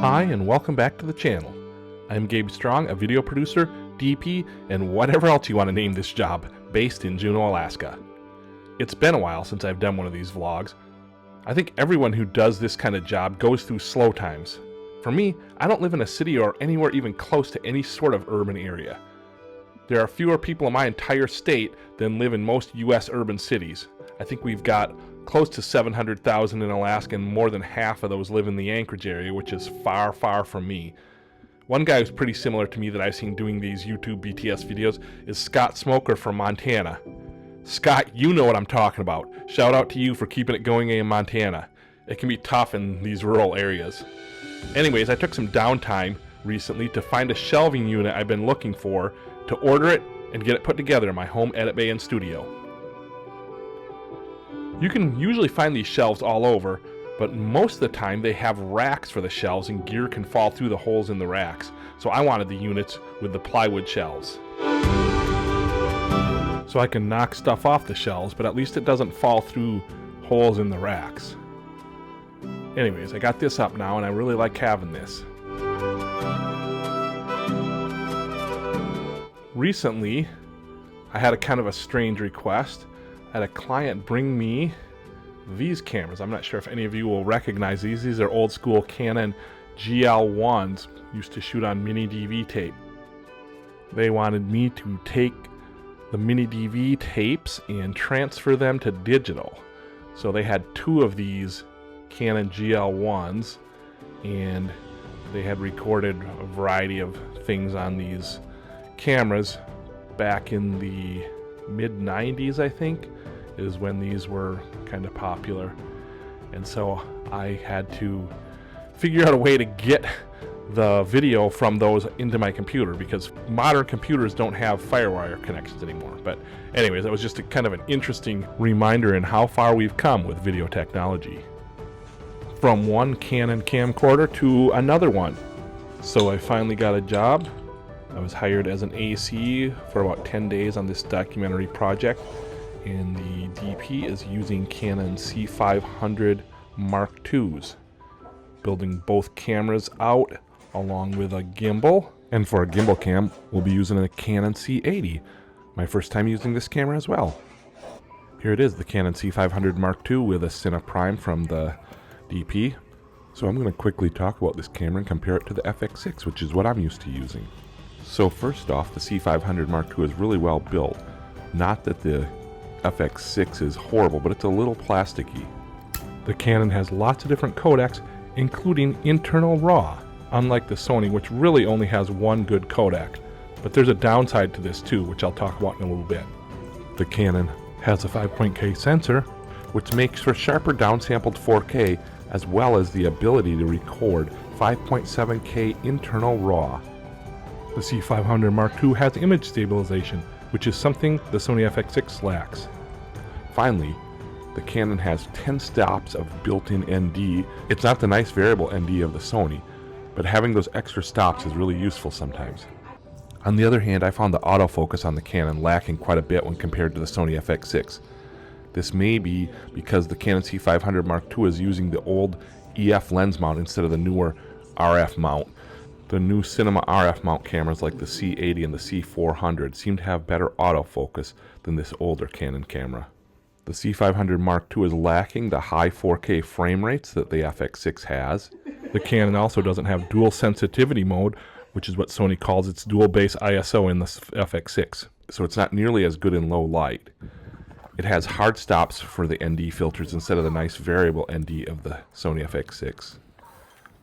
Hi, and welcome back to the channel. I'm Gabe Strong, a video producer, DP, and whatever else you want to name this job, based in Juneau, Alaska. It's been a while since I've done one of these vlogs. I think everyone who does this kind of job goes through slow times. For me, I don't live in a city or anywhere even close to any sort of urban area. There are fewer people in my entire state than live in most U.S. urban cities. I think we've got close to 700,000 in Alaska, and more than half of those live in the Anchorage area, which is far, far from me. One guy who's pretty similar to me that I've seen doing these YouTube BTS videos is Scott Smoker from Montana. Scott, you know what I'm talking about. Shout out to you for keeping it going in Montana. It can be tough in these rural areas. Anyways, I took some downtime recently to find a shelving unit I've been looking for, to order it and get it put together in my home edit bay and studio. You can usually find these shelves all over, but most of the time they have racks for the shelves and gear can fall through the holes in the racks. So I wanted the units with the plywood shelves. So I can knock stuff off the shelves, but at least it doesn't fall through holes in the racks. Anyways, I got this up now and I really like having this. Recently, I had a kind of a strange request. I had a client bring me these cameras. I'm not sure if any of you will recognize these. These are old school Canon GL1s, used to shoot on mini DV tape. They wanted me to take the mini DV tapes and transfer them to digital. So they had two of these Canon GL1s, and they had recorded a variety of things on these cameras back in the mid-90s, I think, is when these were kind of popular. And so I had to figure out a way to get the video from those into my computer, because modern computers don't have FireWire connections anymore. But anyways, that was just a kind of an interesting reminder in how far we've come with video technology. From one Canon camcorder to another one. So I finally got a job. I was hired as an AC for about 10 days on this documentary project, and the DP is using Canon C500 Mark IIs, building both cameras out along with a gimbal. And for a gimbal cam, we'll be using a Canon C500ii, my first time using this camera as well. Here it is, the Canon C500 Mark II with a Cine Prime from the DP. So I'm going to quickly talk about this camera and compare it to the FX6, which is what I'm used to using. So first off, the C500 Mark II is really well built. Not that the FX6 is horrible, but it's a little plasticky. The Canon has lots of different codecs, including internal RAW, unlike the Sony, which really only has one good codec. But there's a downside to this too, which I'll talk about in a little bit. The Canon has a 5.K sensor, which makes for sharper downsampled 4K, as well as the ability to record 5.7K internal RAW. The C500 Mark II has image stabilization, which is something the Sony FX6 lacks. Finally, the Canon has 10 stops of built-in ND. It's not the nice variable ND of the Sony, but having those extra stops is really useful sometimes. On the other hand, I found the autofocus on the Canon lacking quite a bit when compared to the Sony FX6. This may be because the Canon C500 Mark II is using the old EF lens mount instead of the newer RF mount. The new cinema RF mount cameras like the C500 and the C400 seem to have better autofocus than this older Canon camera. The C500 Mark II is lacking the high 4K frame rates that the FX6 has. The Canon also doesn't have dual sensitivity mode, which is what Sony calls its dual base ISO in the FX6. So it's not nearly as good in low light. It has hard stops for the ND filters instead of the nice variable ND of the Sony FX6.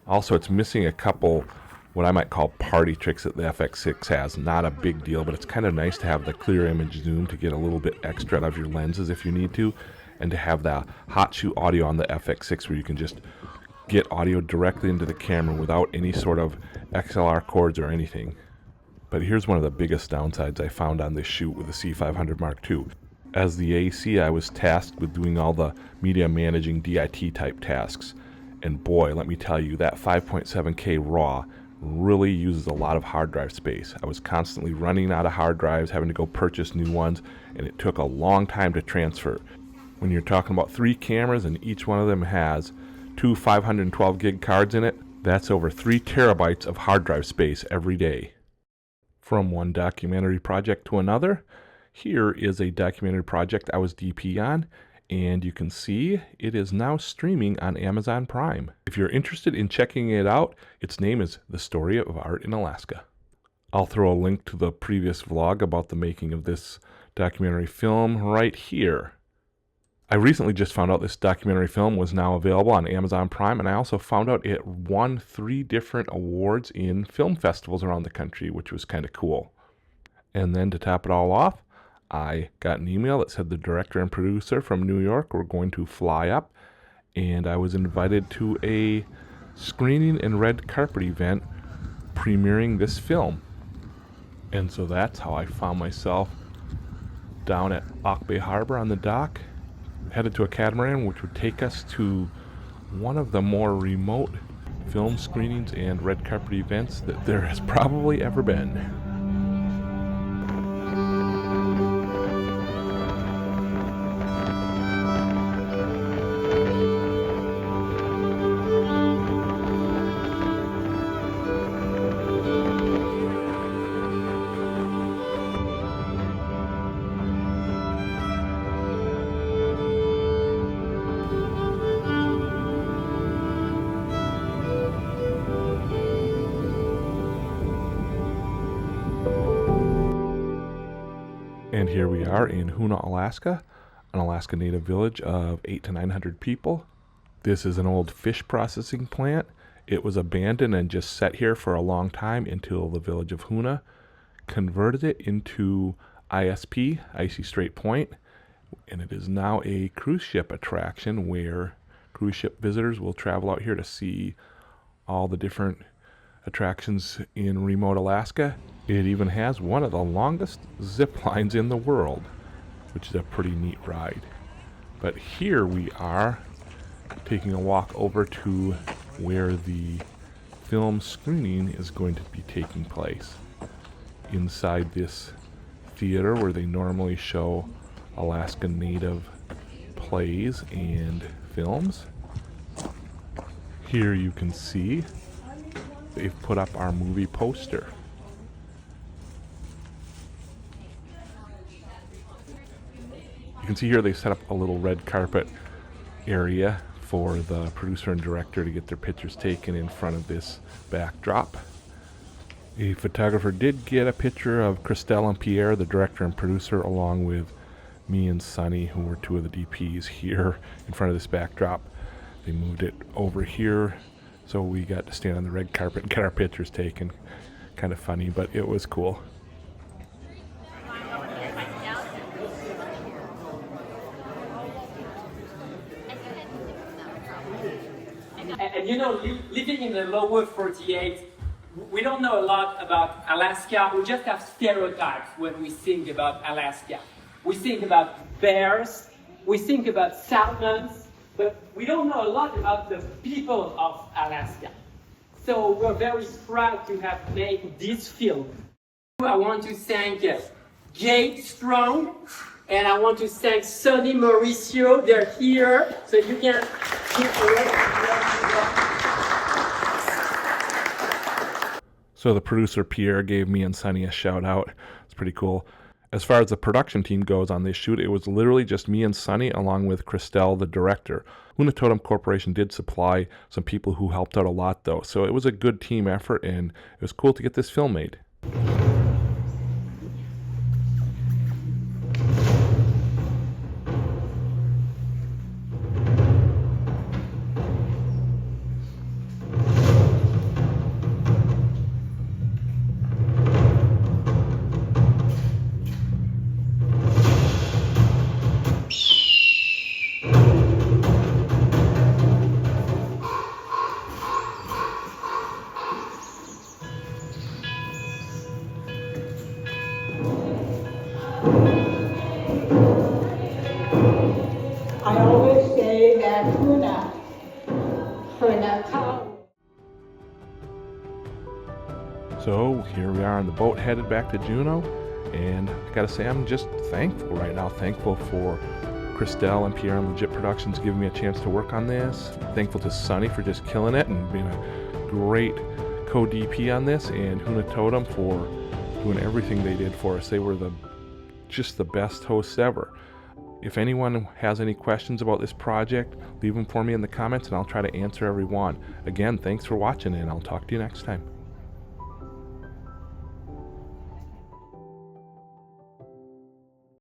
Also, it's missing a couple what I might call party tricks that the FX6 has. Not a big deal, but it's kind of nice to have the clear image zoom to get a little bit extra out of your lenses if you need to, and to have the hot shoe audio on the FX6 where you can just get audio directly into the camera without any sort of XLR cords or anything. But here's one of the biggest downsides I found on this shoot with the C500 Mark II. As the AC, I was tasked with doing all the media managing DIT type tasks, and boy, let me tell you, that 5.7K RAW really uses a lot of hard drive space. I was constantly running out of hard drives, having to go purchase new ones, and it took a long time to transfer. When you're talking about 3 cameras and each one of them has 2 512 gig cards in it, That's over 3 terabytes of hard drive space every day. From one documentary project to another, here is a documentary project I was DP on, and you can see it is now streaming on Amazon Prime. If you're interested in checking it out, its name is The Story of Art in Alaska. I'll throw a link to the previous vlog about the making of this documentary film right here. I recently just found out this documentary film was now available on Amazon Prime, and I also found out it won 3 different awards in film festivals around the country, which was kind of cool. And then to top it all off, I got an email that said the director and producer from New York were going to fly up, and I was invited to a screening and red carpet event premiering this film. And so that's how I found myself down at Auk Bay Harbor on the dock, headed to a catamaran which would take us to one of the more remote film screenings and red carpet events that there has probably ever been. And here we are in Hoonah, Alaska, an Alaska Native village of 800 to 900 people. This is an old fish processing plant. It was abandoned and just set here for a long time until the village of Hoonah converted it into ISP, Icy Strait Point, and it is now a cruise ship attraction where cruise ship visitors will travel out here to see all the different attractions in remote Alaska. It even has one of the longest zip lines in the world, which is a pretty neat ride. But here we are taking a walk over to where the film screening is going to be taking place. Inside this theater where they normally show Alaska Native plays and films. Here you can see they've put up our movie poster. You can see here they set up a little red carpet area for the producer and director to get their pictures taken in front of this backdrop. A photographer did get a picture of Christelle and Pierre, the director and producer, along with me and Sonny, who were 2 of the DPs here in front of this backdrop. They moved it over here, so we got to stand on the red carpet and get our pictures taken. Kind of funny, but it was cool. And you know, living in the lower 48, we don't know a lot about Alaska. We just have stereotypes when we think about Alaska. We think about bears, we think about salmons, but we don't know a lot about the people of Alaska. So we're very proud to have made this film. I want to thank Jade Strong, and I want to thank Sonny Mauricio. They're here, so you can give a lot. So the producer Pierre gave me and Sonny a shout out. It's pretty cool. As far as the production team goes on this shoot, it was literally just me and Sonny along with Christelle, the director. Hoonah Totem Corporation did supply some people who helped out a lot though, so it was a good team effort and it was cool to get this film made. I always say that Hoonah, So here we are on the boat headed back to Juneau, and I gotta say I'm just thankful right now. Thankful for Christelle and Pierre and Legit Productions giving me a chance to work on this. Thankful to Sonny for just killing it and being a great co-DP on this, and Hoonah Totem for doing everything they did for us. They were just the best hosts ever. If anyone has any questions about this project, leave them for me in the comments and I'll try to answer every one. Again, thanks for watching, and I'll talk to you next time.